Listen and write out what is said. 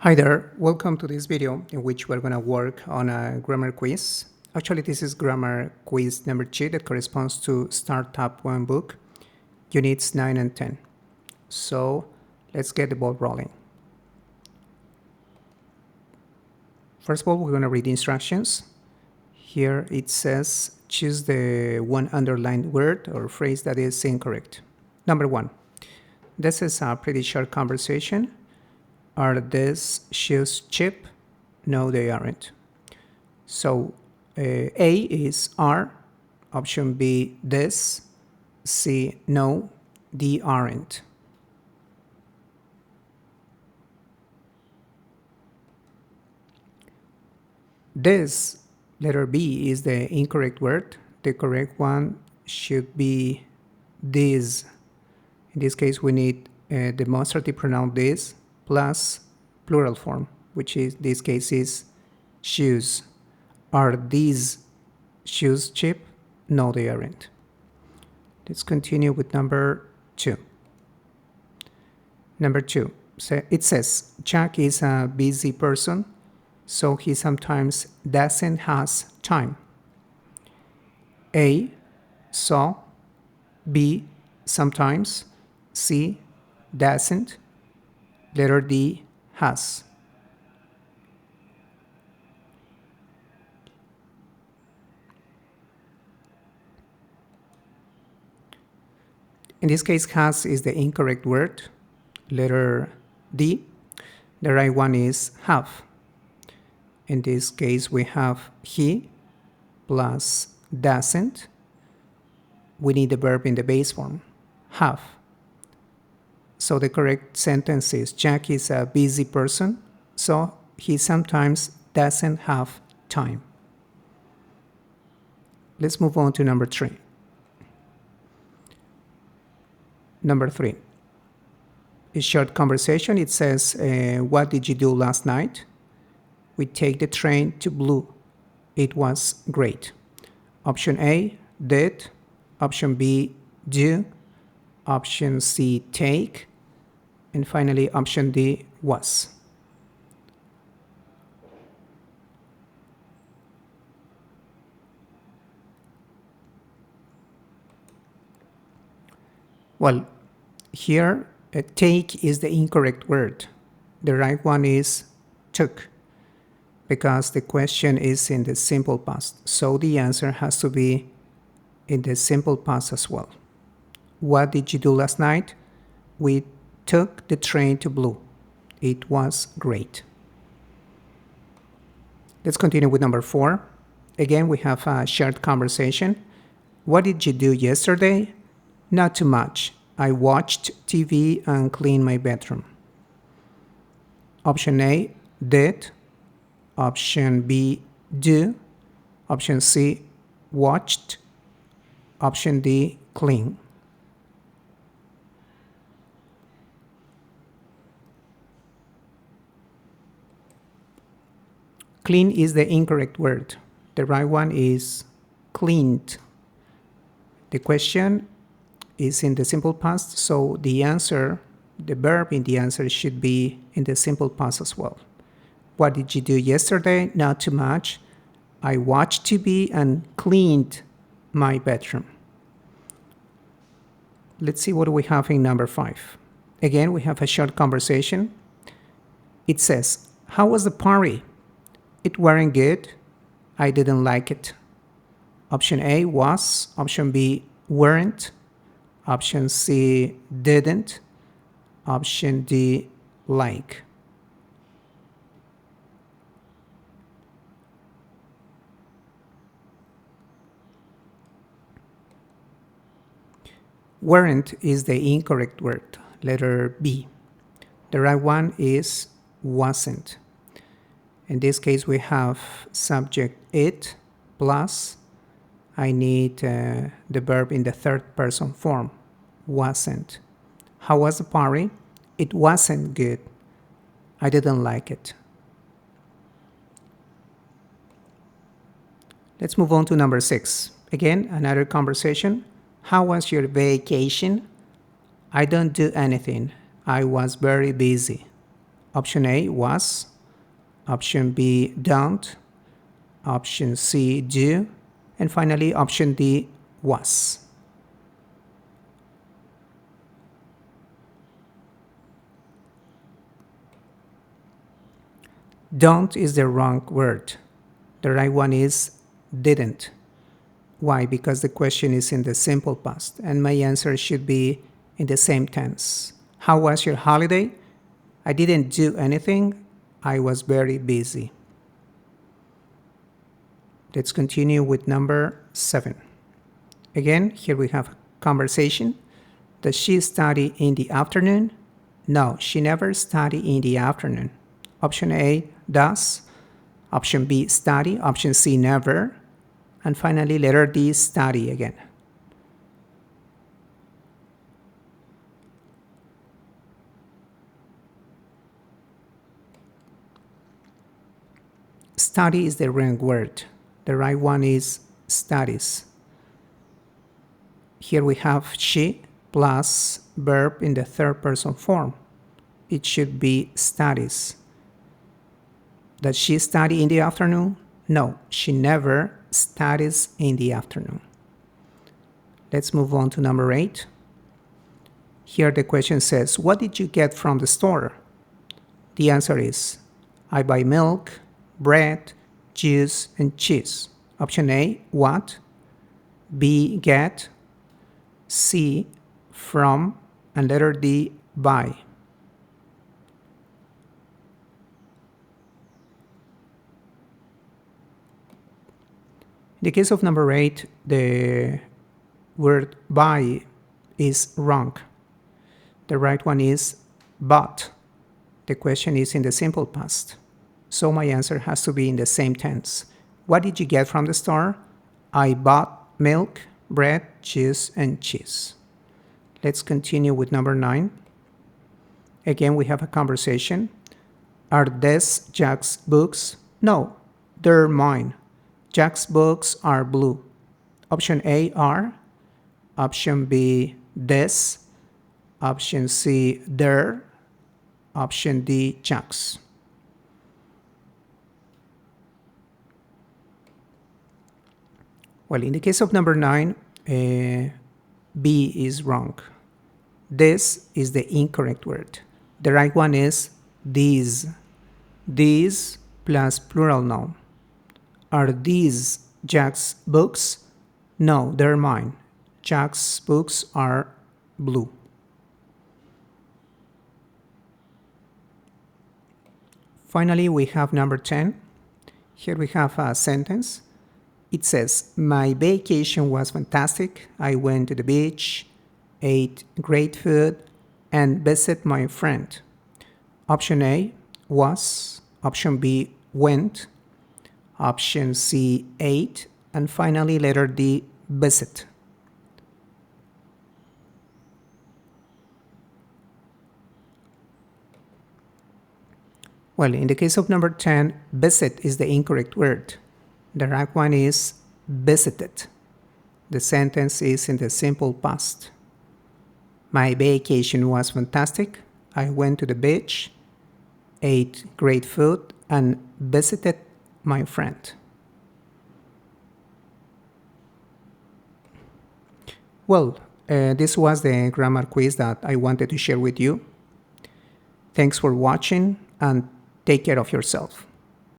Hi there, welcome to this video in which we're going to work on a grammar quiz. Actually, this is grammar quiz number 2 that corresponds to StartUp 1 book, units 9 and 10. So let's get the ball rolling. First of all, we're going to read the instructions. Here it says choose the one underlined word or phrase that is incorrect. Number 1. This is a pretty short conversation. Are these shoes cheap? No, they aren't. So A is are, option B, this, C, no, D, aren't. This, letter B, is the incorrect word. The correct one should be this. In this case, we need demonstrative pronoun this plus plural form, which is this case is shoes. Are these shoes cheap? No, they aren't. Let's continue with number 2. Number 2, it says Jack is a busy person, so he sometimes doesn't has time. A, so, B, sometimes, C, doesn't, letter D, has. In this case, has is the incorrect word, letter D. The right one is have. In this case, we have he plus doesn't. We need the verb in the base form, have. So the correct sentence is Jack is a busy person, so he sometimes doesn't have time. Let's move on to number 3. Number 3. A short conversation. It says, what did you do last night? We take the train to Blue. It was great. Option A, did. Option B, do. Option C, take. And finally, option D, was. Well, here, take is the incorrect word. The right one is took, because the question is in the simple past. So the answer has to be in the simple past as well. What did you do last night? We took the train to Blue. It was great. Let's continue with number 4. Again, we have a shared conversation. What did you do yesterday? Not too much. I watched TV and cleaned my bedroom. Option A, did. Option B, do. Option C, watched. Option D, clean. Clean is the incorrect word. The right one is cleaned. The question is in the simple past, so the answer, the verb in the answer should be in the simple past as well. What did you do yesterday? Not too much. I watched TV and cleaned my bedroom. Let's see what we have in number 5. Again, we have a short conversation. It says, how was the party? It weren't good. I didn't like it. Option A, was. Option B, weren't. Option C, didn't. Option D, like. Weren't is the incorrect word, letter B. The right one is wasn't. In this case, we have subject it plus I need the verb in the third person form, wasn't. How was the party? It wasn't good. I didn't like it. Let's move on to number 6. Again, another conversation. How was your vacation? I don't do anything. I was very busy. Option A, was. Option B, don't. Option C, do. And finally, option D, was. Don't is the wrong word. The right one is didn't. Why? Because the question is in the simple past, and my answer should be in the same tense. How was your holiday? I didn't do anything. I was very busy. Let's continue with number 7. Again, here we have a conversation. Does she study in the afternoon? No, she never study in the afternoon. Option A, does. Option B, study. Option C, never. And finally, letter D, study again. Study is the wrong word. The right one is studies. Here we have she plus verb in the third person form. It should be studies. Does she study in the afternoon? No, she never studies in the afternoon. Let's move on to number 8. Here the question says, what did you get from the store? The answer is, I buy milk, bread, juice, and cheese. Option A, what? B, get. C, from. And letter D, buy. In the case of number 8, the word buy is wrong. The right one is bought. The question is in the simple past. So my answer has to be in the same tense. What did you get from the store? I bought milk, bread, juice, and cheese. Let's continue with number 9. Again, we have a conversation. Are these Jack's books? No, they're mine. Jack's books are blue. Option A, are. Option B, this. Option C, their. Option D, Jack's. Well, in the case of number 9, B is wrong. This is the incorrect word. The right one is these. These plus plural noun. Are these Jack's books? No, they're mine. Jack's books are blue. Finally, we have number 10. Here we have a sentence. It says, my vacation was fantastic. I went to the beach, ate great food, and visited my friend. Option A, was. Option B, went. Option C, ate. And finally, letter D, visit. Well, in the case of number 10, visit is the incorrect word. The right one is visited. The sentence is in the simple past. My vacation was fantastic. I went to the beach, ate great food, and visited my friend. Well, this was the grammar quiz that I wanted to share with you. Thanks for watching and take care of yourself.